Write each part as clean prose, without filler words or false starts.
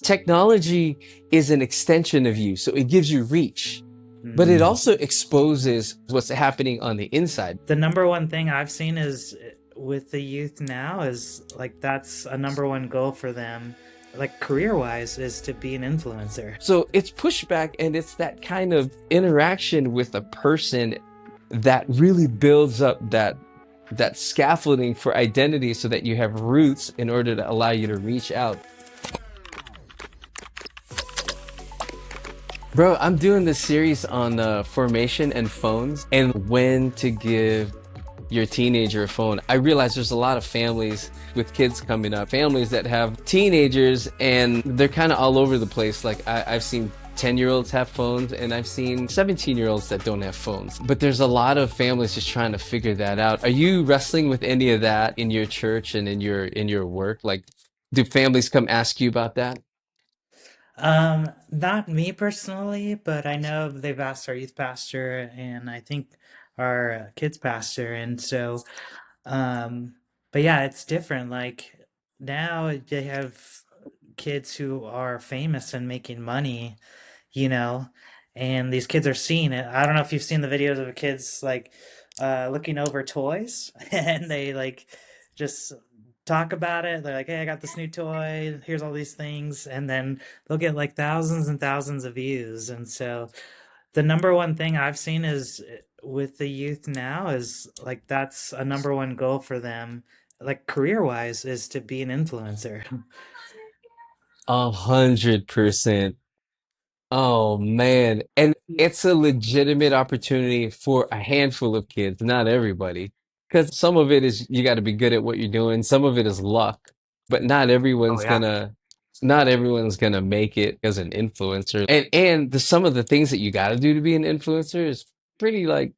Technology is an extension of you, so it gives you reach, but it Mm. also exposes what's happening on the inside. The number one thing I've seen is with the youth now is like that's a number one goal for them, like career wise, is to be an influencer. So it's pushback, and it's that kind of interaction with a person that really builds up that scaffolding for identity so that you have roots in order to allow you to reach out. Bro, I'm doing this series on formation and phones and when to give your teenager a phone. I realize there's a lot of families with kids coming up, families that have teenagers and they're kind of all over the place. Like I've seen 10-year-olds have phones and I've seen 17-year-olds that don't have phones. But there's a lot of families just trying to figure that out. Are you wrestling with any of that in your church and in your work? Like, do families come ask you about that? Not me personally, but I know they've asked our youth pastor and I think our kids pastor, and so um, but yeah, it's different. Like now they have kids who are famous and making money, you know, and these kids are seeing it. I don't know if you've seen the videos of kids like looking over toys and they like just talk about it. They're like, "Hey, I got this new toy. Here's all these things." And then they'll get like thousands and thousands of views. And so the number one thing I've seen is with the youth now is like that's a number one goal for them, like career wise, is to be an influencer. 100%. Oh man. And it's a legitimate opportunity for a handful of kids, not everybody. Because some of it is you got to be good at what you're doing. Some of it is luck, but Oh yeah. not everyone's gonna make it as an influencer. And some of the things that you got to do to be an influencer is pretty like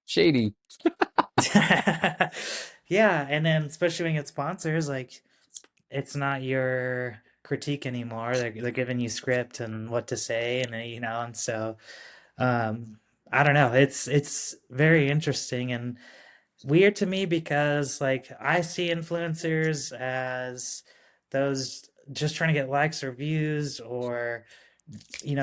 shady. Yeah, and then especially when you get sponsors, like it's not your critique anymore. They're giving you script and what to say, and and so um, I don't know. It's very interesting and weird to me because like I see influencers as those just trying to get likes or views or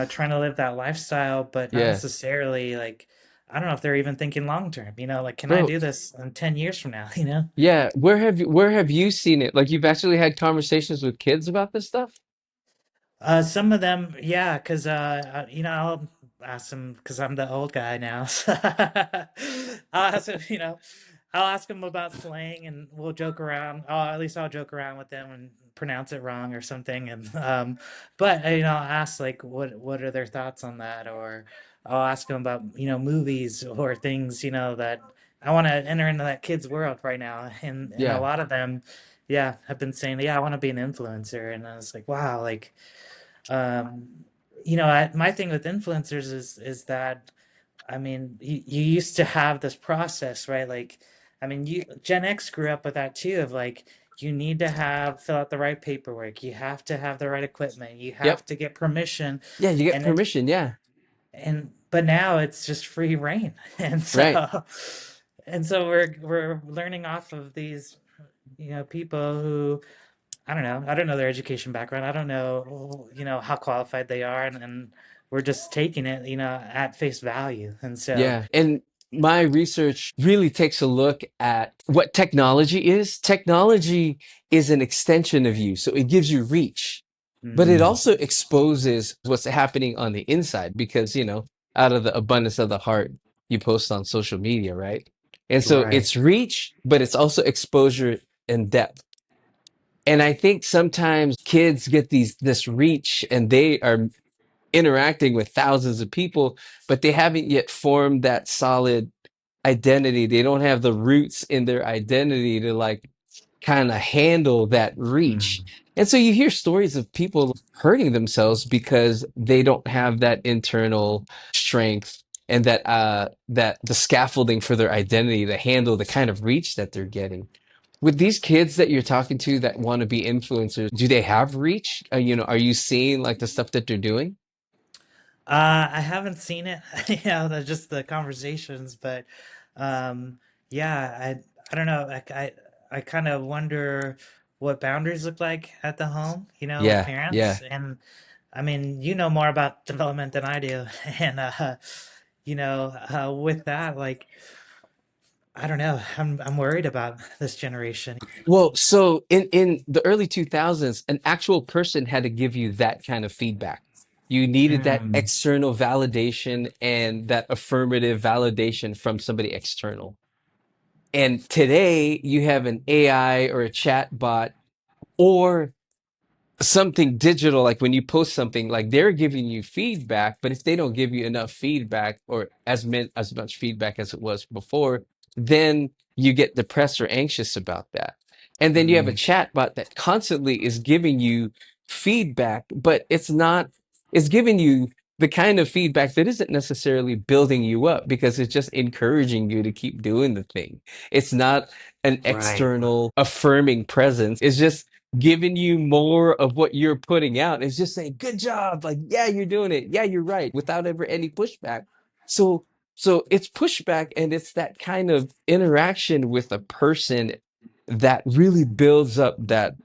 trying to live that lifestyle, but not Yeah. necessarily like I don't know if they're even thinking long term, like can I Bro, do this in 10 years from now, yeah. Where have you seen it? Like you've actually had conversations with kids about this stuff? Some of them, yeah, because I'll ask them because I'm the old guy now. So I'll ask them, I'll ask them about slang, and we'll joke around. Oh, at least I'll joke around with them and pronounce it wrong or something. And but I'll ask like, what are their thoughts on that, or I'll ask them about movies or things that I want to enter into that kid's world right now. And a Yeah. lot of them, yeah, have been saying, yeah, I want to be an influencer, and I was like, wow, like um, my thing with influencers is that I mean, you used to have this process, right? Like, I mean, you Gen X grew up with that too, of like you need to have fill out the right paperwork, you have to have the right equipment, you Yep. have to get permission, Yeah, you get and it permission. Yeah. and but now it's just free reign, and Right. so we're learning off of these people who I don't know their education background. I don't know, how qualified they are, and we're just taking it, at face value. And so, Yeah. And my research really takes a look at what technology is. Technology is an extension of you, so it gives you reach, but it mm, also exposes what's happening on the inside because, out of the abundance of the heart, you post on social media, right? And so right. it's reach, but it's also exposure and depth. And I think sometimes kids get this reach and they are interacting with thousands of people, but they haven't yet formed that solid identity. They don't have the roots in their identity to like kind of handle that reach. Mm, And so you hear stories of people hurting themselves because they don't have that internal strength and that the scaffolding for their identity to handle the kind of reach that they're getting. With these kids that you're talking to that want to be influencers, do they have reach? Are you seeing like the stuff that they're doing? I haven't seen it, just the conversations, but um, yeah, I don't know. I kind of wonder. what boundaries look like at the home, with Yeah, parents. yeah. And I mean, you know more about development than I do. And, with that, like, I don't know, I'm worried about this generation. Well, so in the early 2000s, an actual person had to give you that kind of feedback. You needed that Mm, external validation and that affirmative validation from somebody external. And today you have an AI or a chat bot or something digital, like when you post something, like they're giving you feedback, but if they don't give you enough feedback or as much feedback as it was before, then you get depressed or anxious about that. And then you have a mm, chatbot that constantly is giving you feedback, but it's giving you the kind of feedback that isn't necessarily building you up because it's just encouraging you to keep doing the thing. It's not an right. external affirming presence. It's just giving you more of what you're putting out. It's just saying, good job. Like, yeah, you're doing it. Yeah, you're right. Without ever any pushback. So, so it's pushback and it's that kind of interaction with a person that really builds up that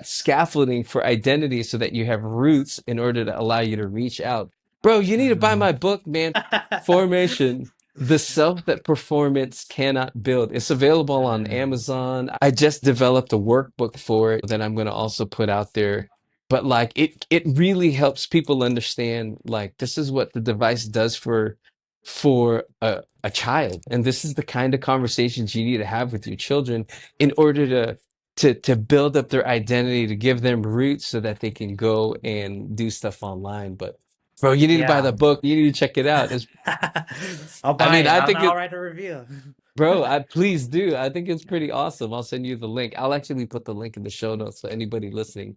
scaffolding for identity so that you have roots in order to allow you to reach out. Bro, you need to buy Mm. my book, man. Formation, the self that performance cannot build. It's available on Mm. Amazon. I just developed a workbook for it that I'm going to also put out there. But like it really helps people understand like this is what the device does for a child. And this is the kind of conversations you need to have with your children in order to build up their identity, to give them roots so that they can go and do stuff online. But bro, you need to buy Yeah. the book. You need to check it out. It's I'll I buy mean, it. I I'll, think I'll it, write a review. bro, I please do. I think it's pretty awesome. I'll send you the link. I'll actually put the link in the show notes so anybody listening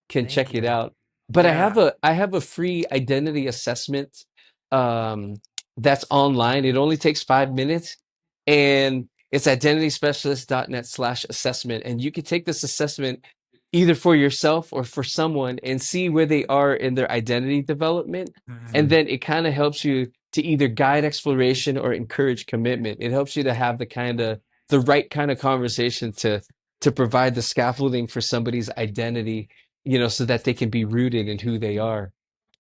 can Thank check it you. out. But Yeah. I have a free identity assessment um that's online. It only takes 5 minutes and it's identityspecialist.net/assessment. And you can take this assessment either for yourself or for someone and see where they are in their identity development. And Mm. then it kind of helps you to either guide exploration or encourage commitment. It helps you to have the right kind of conversation to provide the scaffolding for somebody's identity, so that they can be rooted in who they are.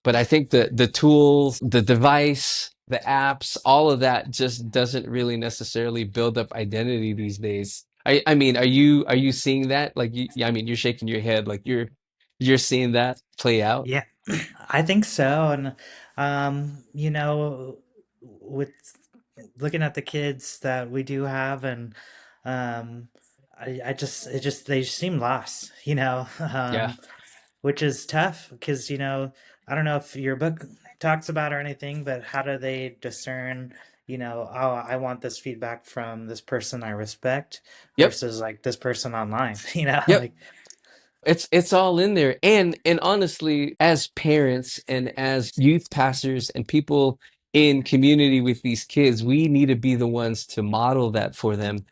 But I think the tools, the device, the apps, all of that just doesn't really necessarily build up identity these days. I mean, are you seeing that? Like I mean, you're shaking your head like you're seeing that play out. Yeah, I think so. And, with looking at the kids that we do have, and um, they just seem lost, Yeah. which is tough because, I don't know if your book talks about or anything, but how do they discern, oh, I want this feedback from this person I respect Yep. versus like this person online, Yep. like, It's all in there. And honestly, as parents and as youth pastors and people in community with these kids, we need to be the ones to model that for them.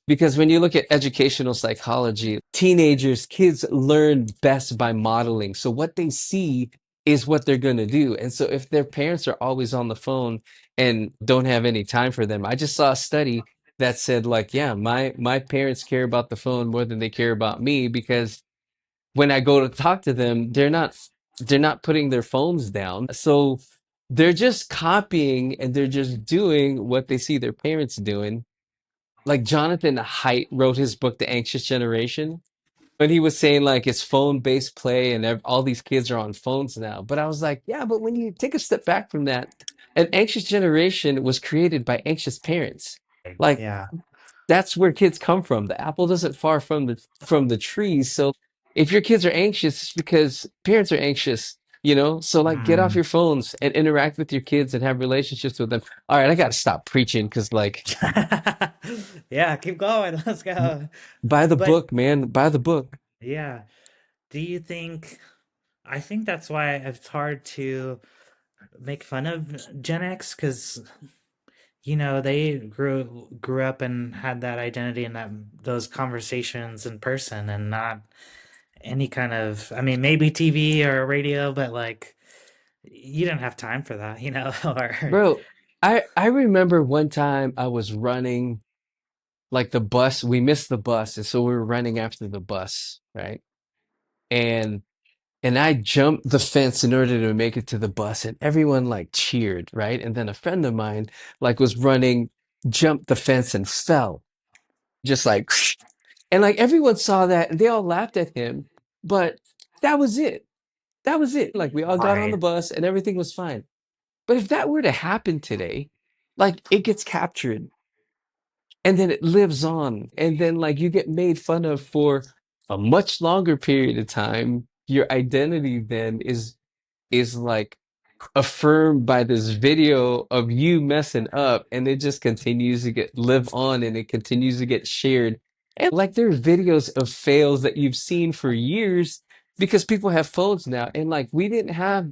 Because when you look at educational psychology, teenagers, kids learn best by modeling. So what they see is what they're going to do. And so if their parents are always on the phone and don't have any time for them, I just saw a study that said like, yeah, my parents care about the phone more than they care about me because when I go to talk to them, they're not putting their phones down. So they're just copying and they're just doing what they see their parents doing. Like Jonathan Haidt wrote his book, The Anxious Generation, when he was saying like it's phone-based play and all these kids are on phones now. But I was like, yeah, but when you take a step back from that, an anxious generation was created by anxious parents. Like yeah. that's where kids come from. The apple doesn't far from the tree. So if your kids are anxious, it's because parents are anxious, So like get off Mm. your phones and interact with your kids and have relationships with them. All right, I gotta stop preaching because like Yeah, keep going. Let's go. buy the But book, man. Buy the book. yeah, do you think, I think that's why it's hard to make fun of Gen X because, they grew up and had that identity and those conversations in person and not any kind of, I mean, maybe TV or radio, but like you don't have time for that, or Bro, I remember one time I was running like the bus, we missed the bus, and so we were running after the bus. right? And I jumped the fence in order to make it to the bus, and everyone like cheered, right? And then a friend of mine like was running, jumped the fence and fell, just like, and like everyone saw that and they all laughed at him, but that was it. That was it. Like we all got on the Right. bus and everything was fine. But if that were to happen today, like it gets captured and then it lives on, and then like you get made fun of for a much longer period of time. Your identity then is like affirmed by this video of you messing up, and it just continues to get live on, and it continues to get shared. And like there are videos of fails that you've seen for years because people have phones now, and like we didn't have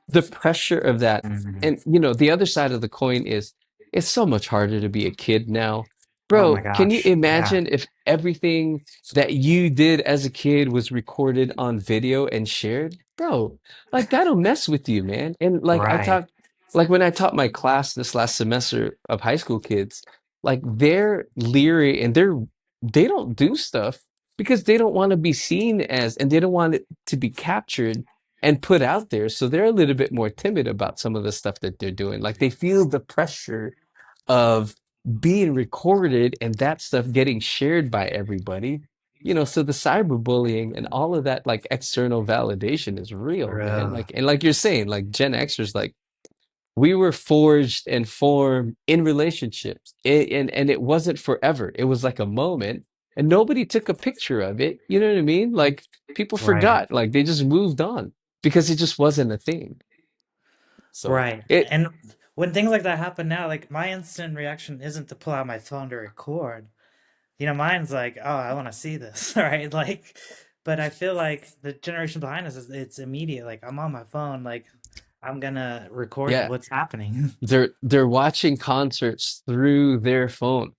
the pressure of that. Mhm. And the other side of the coin is it's so much harder to be a kid now. Oh my Bro, can you gosh. Yeah. imagine if everything that you did as a kid was recorded on video and shared? Bro, like that'll mess with you, man. And like Right. like when I taught my class this last semester of high school kids, like they're leery and they don't do stuff because they don't want to be seen as, and they don't want it to be captured and put out there. So they're a little bit more timid about some of the stuff that they're doing. Like they feel the pressure of being recorded and that stuff getting shared by everybody. So the cyberbullying and all of that like external validation is real, man. Bro. Like, and like you're saying, like Gen Xers, like we were forged and formed in relationships, and it wasn't forever. It was like a moment, and nobody took a picture of it. You know what I mean? Like people Right. forgot, like they just moved on because it just wasn't a thing. So Right. it, And when things like that happen now, like my instant reaction isn't to pull out my phone to record. Mine's like, oh, I want to see this, right? Like, but I feel like the generation behind us it's immediate. Like, I'm on my phone, like, I'm gonna record yeah, what's happening. they're watching concerts through their phone.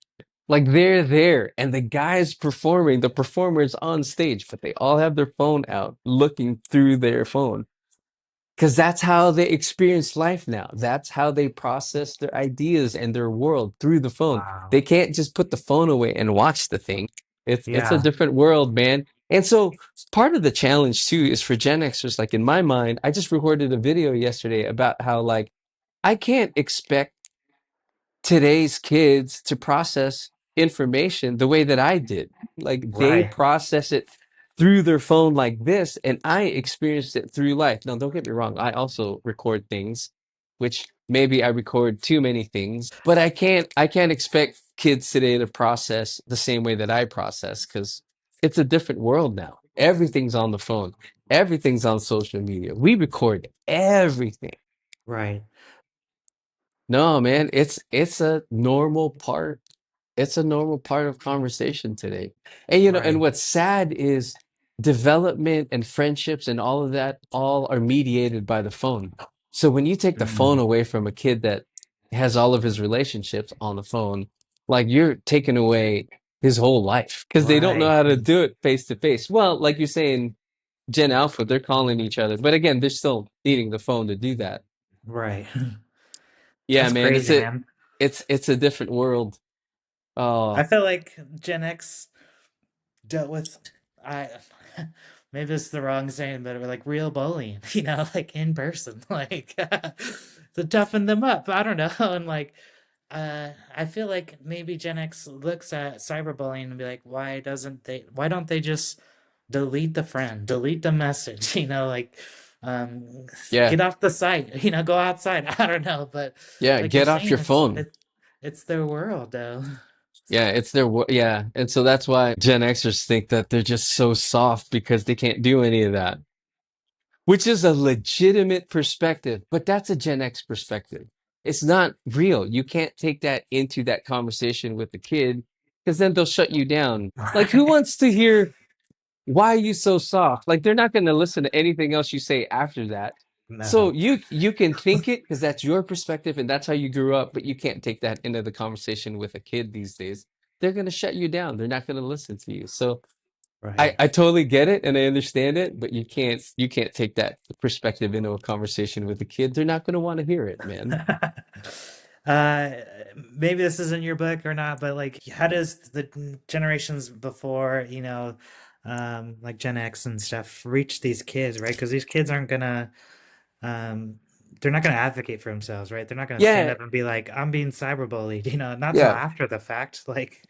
Like they're there and the guy's performing, the performer's on stage, but they all have their phone out looking through their phone. Because that's how they experience life now. That's how they process their ideas and their world through the phone. Wow. They can't just put the phone away and watch the thing. It's a Yeah. different world, man. And so part of the challenge too is for Gen Xers, like in my mind, I just recorded a video yesterday about how like I can't expect today's kids to process information the way that I did. Like they Right. process it through their phone like this, and I experienced it through life. Now, don't get me wrong, I also record things, which maybe I record too many things, but I can't expect kids today to process the same way that I process because it's a different world now. Everything's on the phone. Everything's on social media. We record everything. Right. No, man, it's a normal part. It's a normal part of conversation today. And and Right. what's sad is development and friendships and all of that all are mediated by the phone. So when you take the phone Mm. away from a kid that has all of his relationships on the phone, like you're taking away his whole life because they don't know Right. how to do it face to face. Well, like you're saying, Gen Alpha, they're calling each other, but again, they're still needing the phone to do that. Right. Yeah, That's man, crazy, man. it's a different world. I Oh, feel like Gen X dealt with I maybe it's the wrong saying, but like real bullying, like in person, like to toughen them up. I don't know. And like I feel like maybe Gen X looks at cyberbullying and be like, why don't they just delete the friend, delete the message, like um yeah, get off the site, go outside. I don't know, but yeah. like you're Get off saying, your phone. it's their world though. Yeah, it's yeah, and so that's why Gen Xers think that they're just so soft because they can't do any of that, which is a legitimate perspective, but that's a Gen X perspective. It's not real. You can't take that into that conversation with the kid because then they'll shut you down. Like, who Right. wants to hear why are you so soft? Like they're not going to listen to anything else you say after that. So No. you can think it because that's your perspective and that's how you grew up, but you can't take that into the conversation with a kid these days. They're going to shut you down. They're not going to listen to you. So Right. I totally get it and I understand it, but you can't take that perspective into a conversation with a kid. They're not going to want to hear it, man. uh Maybe this is in your book or not, but like how does the generations before, like Gen X and stuff reach these kids, right? Because these kids aren't gonna um they're not gonna advocate for themselves, right? They're not gonna stand Yeah, up and be like, I'm being cyberbullied, not till yeah. after the fact. Like,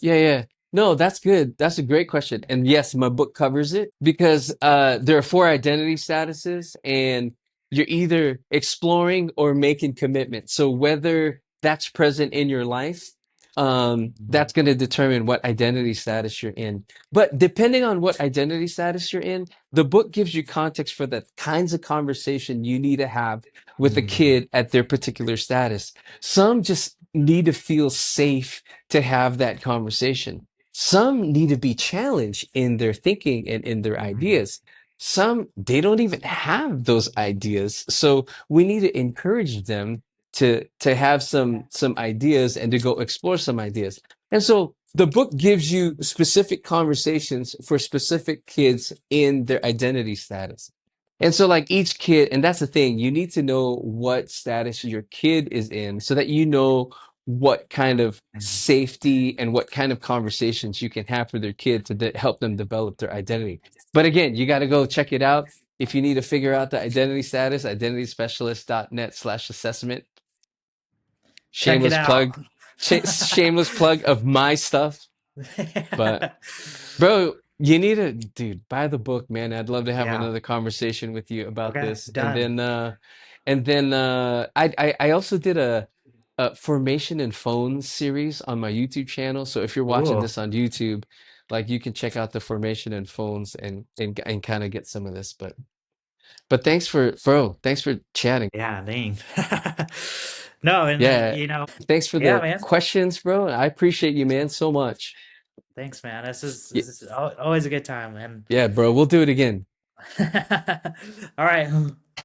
Yeah, yeah. No, that's good. That's a great question. And yes, my book covers it because there are four identity statuses, and you're either exploring or making commitment. So whether that's present in your life, that's going to determine what identity status you're in. But depending on what identity status you're in, the book gives you context for the kinds of conversation you need to have with a mm, kid at their particular status. Some just need to feel safe to have that conversation. Some need to be challenged in their thinking and in their mm, ideas. Some, they don't even have those ideas. So we need to encourage them to have some ideas and to go explore some ideas. And so the book gives you specific conversations for specific kids in their identity status. And so like each kid, and that's the thing, you need to know what status your kid is in so that you know what kind of mm. safety and what kind of conversations you can have for their kid to help them develop their identity. But again, you got to go check it out. If you need to figure out the identity status, identityspecialist.net/assessment. Check it Shameless out. plug, shameless plug of my stuff. But bro, you need to, dude, buy the book, man. I'd love to have Yeah. another conversation with you about Okay. this. Done. And then I also did a formation and phones series on my YouTube channel. So if you're watching Ooh. this on YouTube, like you can check out the formation and phones and kind of get some of this. But thanks for, bro, thanks for chatting. Yeah, dang. No, and Yeah, thanks for yeah, the man. questions, bro. I appreciate you, man, so much. Thanks, man. Yeah, This is always a good time, man. yeah, bro. We'll do it again. All right.